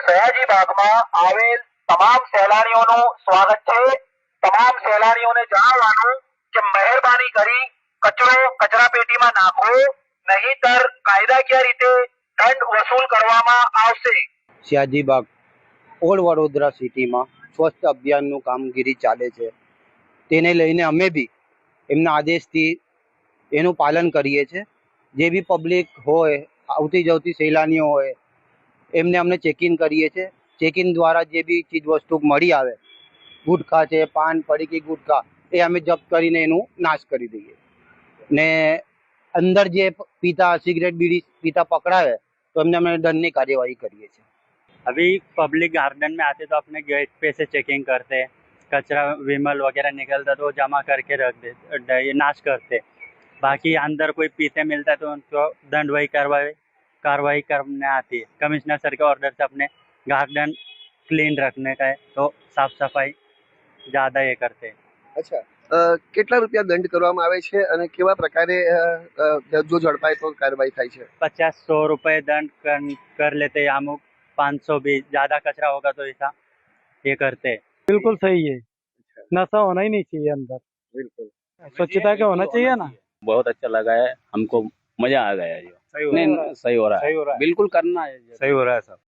સયાજી બાગમાં આવેલ તમામ સહેલાણીઓનું સ્વાગત છે। તમામ સહેલાણીઓને જણાવવાનું કે મહેરબાની કરી કચરો કચરા પેટીમાં નાખો, નહીંતર કાયદાકીય રીતે દંડ વસૂલ કરવામાં આવશે। સયાજીબાગ ઓલ્ડ વડોદરા સિટીમાં સ્વચ્છ અભિયાનનું કામગીરી ચાલે છે, તેને લઈને અમે બી એમના આદેશથી એનું પાલન કરીએ છીએ। જે બી પબ્લિક હોય, આવતી જવતી સહેલાણીઓ હોય, એમને અમને ચેકિંગ કરીએ છીએ। ચેકિંગ દ્વારા જે બી ચીજ વસ્તુ મળી આવે, ગુટખા છે, પાન પડીકી ગુટખા, એ અમે જપ્ત કરીને એનું નાશ કરી દઈએ ને અંદર જે પીતા સિગરેટ બીડી पीता पकड़ाए तो हमने हमें दंड की कार्यवाही करिए। अभी पब्लिक गार्डन में आते तो अपने गेट पे से चेकिंग करते, कचरा विमल वगैरह निकलता तो जमा करके रख देते, नाश करते। बाकी अंदर कोई पीते मिलता है तो उनको दंड वही कार्रवाई करने आती है। कमिश्नर सर के ऑर्डर से अपने गार्डन क्लीन रखने का है, तो साफ सफाई ज़्यादा ये करते हैं। अच्छा, કેટલા રૂપિયા દંડ કરવામાં આવે છે અને કેવા પ્રકારે જો ઝડપાય તો કાર્યવાહી થાય છે? 50-100 रुपए दंड कर लेते हैं, अमुक 500 भी। ज़्यादा कचरा होगा तो ऐसा ये करते हैं। बिल्कुल सही है। नशा होना ही नहीं चाहिए अंदर, बिल्कुल स्वच्छता का होना चाहिए ना। बहुत अच्छा लगा है हमको, मजा आ गया। सही हो रहा है, सही हो रहा है, बिल्कुल करना है, सही हो रहा है सब।